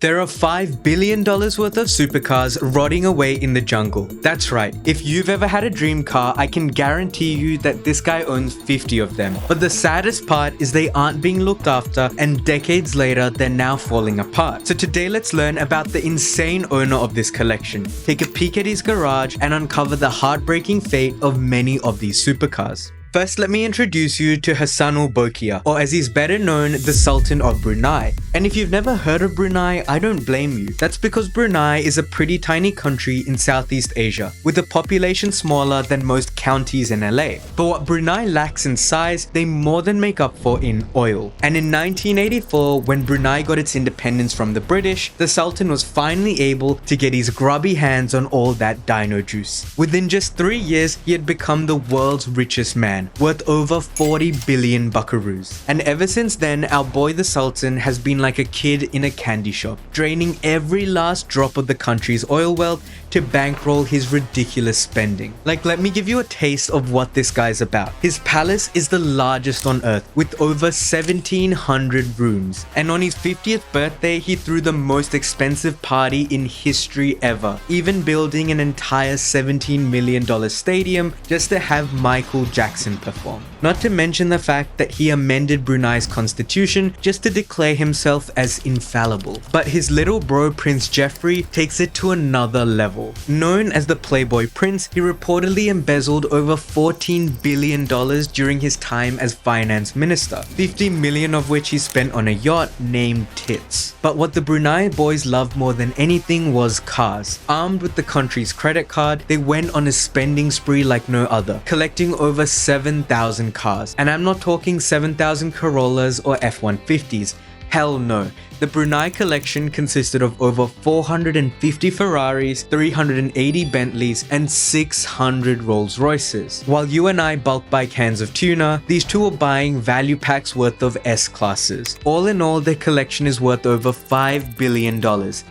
There are $5 billion worth of supercars rotting away in the jungle. That's right, if you've ever had a dream car, I can guarantee you that this guy owns 50 of them. But the saddest part is they aren't being looked after, and decades later, they're now falling apart. So today let's learn about the insane owner of this collection, take a peek at his garage, and uncover the heartbreaking fate of many of these supercars. First, let me introduce you to Hassanal Bolkiah, or as he's better known, the Sultan of Brunei. And if you've never heard of Brunei, I don't blame you. That's because Brunei is a pretty tiny country in Southeast Asia, with a population smaller than most counties in LA. But what Brunei lacks in size, they more than make up for in oil. And in 1984, when Brunei got its independence from the British, the Sultan was finally able to get his grubby hands on all that dino juice. Within just 3 years, he had become the world's richest man, worth over 40 billion buckaroos. And ever since then, our boy the Sultan has been like a kid in a candy shop, draining every last drop of the country's oil wealth to bankroll his ridiculous spending. Like, let me give you a taste of what this guy's about. His palace is the largest on earth, with over 1,700 rooms. And on his 50th birthday, he threw the most expensive party in history ever, even building an entire $17 million stadium just to have Michael Jackson perform. Not to mention the fact that he amended Brunei's constitution just to declare himself as infallible. But his little bro Prince Jeffrey takes it to another level. Known as the Playboy Prince, he reportedly embezzled over $14 billion during his time as finance minister, $50 million of which he spent on a yacht named Tits. But what the Brunei boys loved more than anything was cars. Armed with the country's credit card, they went on a spending spree like no other, collecting over 7,000 cars. And I'm not talking 7,000 Corollas or F-150s. Hell no. The Brunei collection consisted of over 450 Ferraris, 380 Bentleys, and 600 Rolls Royces. While you and I bulk buy cans of tuna, these two are buying value packs worth of S-classes. All in all, their collection is worth over $5 billion.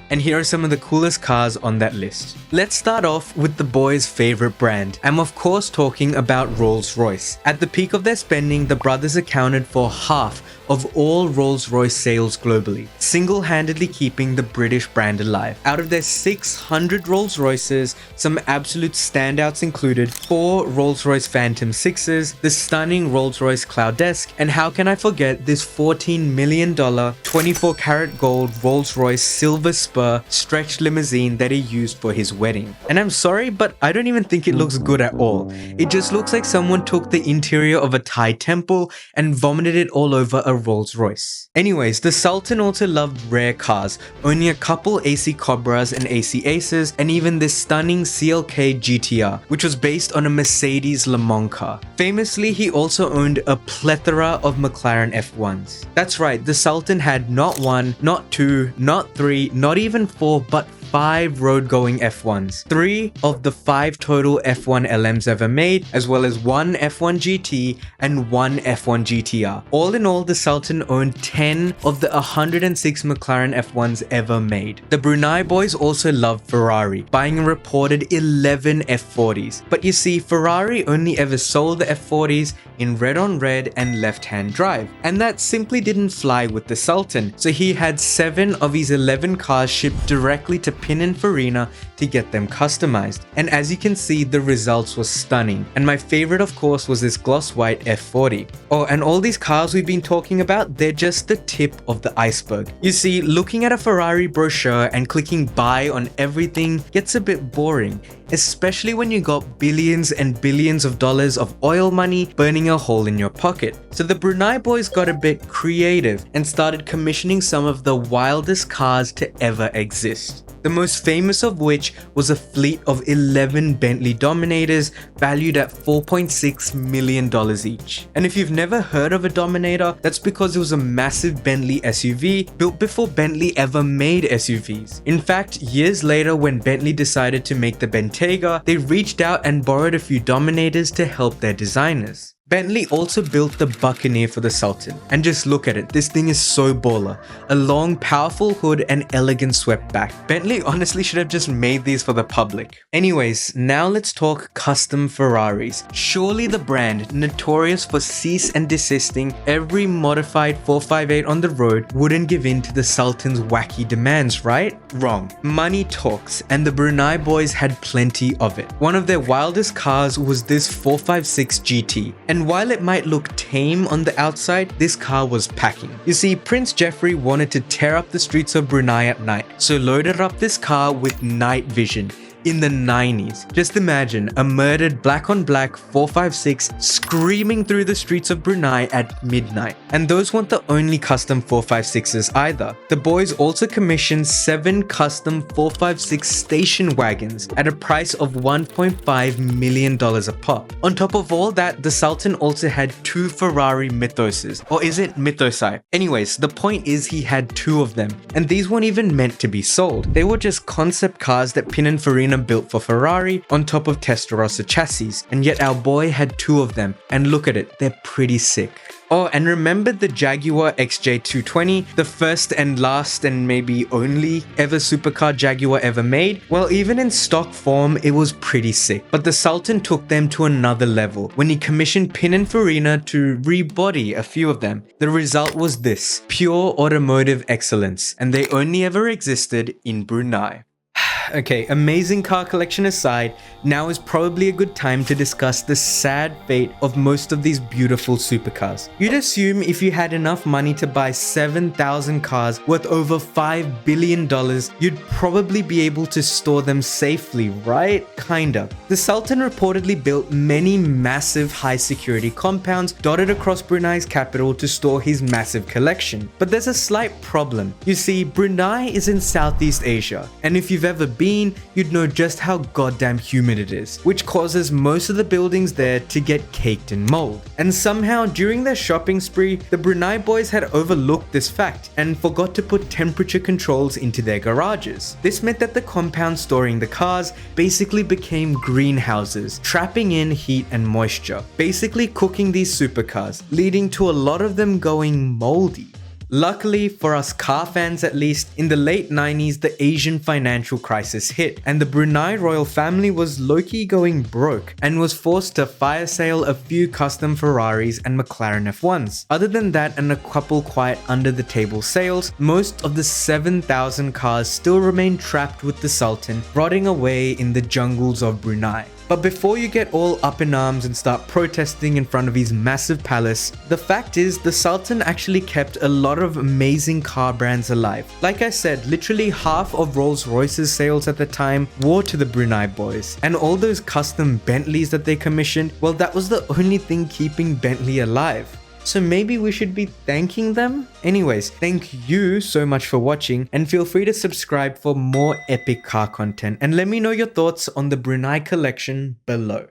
And here are some of the coolest cars on that list. Let's start off with the boys' favorite brand. I'm of course talking about Rolls Royce. At the peak of their spending, the brothers accounted for half of all Rolls Royce sales globally, single-handedly keeping the British brand alive. Out of their 600 Rolls Royces, some absolute standouts included 4 Rolls Royce Phantom 6s, the stunning Rolls Royce Cloudesque, and how can I forget this $14 million 24 karat gold Rolls Royce Silver Spur stretch limousine that he used for his wedding. And I'm sorry, but I don't even think it looks good at all. It just looks like someone took the interior of a Thai temple and vomited it all over a Rolls Royce. Anyways, the Sultan also loved rare cars, owning a couple AC Cobras and AC Aces, and even this stunning CLK GTR, which was based on a Mercedes Le Mans car. Famously, he also owned a plethora of McLaren F1s. That's right, the Sultan had not 1, not 2, not 3, not even 4, but 5 road-going F1s. 3 of the 5 total F1 LMs ever made, as well as 1 F1 GT and 1 F1 GTR. All in all, the Sultan owned 10 of the 106 McLaren F1s ever made. The Brunei boys also loved Ferrari, buying a reported 11 F40s. But you see, Ferrari only ever sold the F40s in red-on-red and left-hand drive. And that simply didn't fly with the Sultan, so he had 7 of his 11 cars shipped directly to Pininfarina to get them customized. And as you can see, the results were stunning. And my favorite, of course, was this gloss white F40. Oh, and all these cars we've been talking about, they're just the tip of the iceberg. You see, looking at a Ferrari brochure and clicking buy on everything gets a bit boring, especially when you got billions and billions of dollars of oil money burning a hole in your pocket. So the Brunei boys got a bit creative and started commissioning some of the wildest cars to ever exist. The most famous of which was a fleet of 11 Bentley Dominators valued at $4.6 million each. And if you've never heard of a Dominator, that's because it was a massive Bentley SUV built before Bentley ever made SUVs. In fact, years later, when Bentley decided to make the Bentayga, they reached out and borrowed a few Dominators to help their designers. Bentley also built the Buccaneer for the Sultan, and just look at it, this thing is so baller. A long, powerful hood and elegant swept back. Bentley honestly should have just made these for the public. Anyways, now let's talk custom Ferraris. Surely the brand, notorious for cease and desisting every modified 458 on the road, wouldn't give in to the Sultan's wacky demands, right? Wrong. Money talks, and the Brunei boys had plenty of it. One of their wildest cars was this 456 GT, and while it might look tame on the outside, this car was packing. You see, Prince Jeffrey wanted to tear up the streets of Brunei at night, so loaded up this car with night vision. In the 90s. Just imagine a murdered black on black 456 screaming through the streets of Brunei at midnight. And those weren't the only custom 456s either. The boys also commissioned 7 custom 456 station wagons at a price of $1.5 million a pop. On top of all that, the Sultan also had 2 Ferrari Mythoses, or is it Mythosi? Anyways, the point is he had 2 of them, and these weren't even meant to be sold. They were just concept cars that Pininfarina built for Ferrari on top of Testarossa chassis, and yet our boy had 2 of them, and look at it, they're pretty sick. Oh, and remember the Jaguar XJ220, the first and last and maybe only ever supercar Jaguar ever made? Well, even in stock form, it was pretty sick. But the Sultan took them to another level when he commissioned Pininfarina to rebody a few of them. The result was this, pure automotive excellence, and they only ever existed in Brunei. Okay, amazing car collection aside, now is probably a good time to discuss the sad fate of most of these beautiful supercars. You'd assume if you had enough money to buy 7,000 cars worth over $5 billion, you'd probably be able to store them safely, right? Kinda. The Sultan reportedly built many massive high security compounds dotted across Brunei's capital to store his massive collection. But there's a slight problem. You see, Brunei is in Southeast Asia, and if you've ever been, you'd know just how goddamn humid it is, which causes most of the buildings there to get caked in mold. And somehow during their shopping spree, the Brunei boys had overlooked this fact and forgot to put temperature controls into their garages. This meant that the compound storing the cars basically became greenhouses, trapping in heat and moisture, basically cooking these supercars, leading to a lot of them going moldy. Luckily, for us car fans at least, in the late 90s the Asian financial crisis hit, and the Brunei royal family was low-key going broke and was forced to fire sale a few custom Ferraris and McLaren F1s. Other than that and a couple quiet under-the-table sales, most of the 7,000 cars still remain trapped with the Sultan, rotting away in the jungles of Brunei. But before you get all up in arms and start protesting in front of his massive palace, the fact is the Sultan actually kept a lot of amazing car brands alive. Like I said, literally half of Rolls Royces sales at the time were to the Brunei boys. And all those custom Bentleys that they commissioned, well, that was the only thing keeping Bentley alive. So maybe we should be thanking them? Anyways, thank you so much for watching, and feel free to subscribe for more epic car content, and let me know your thoughts on the Brunei collection below.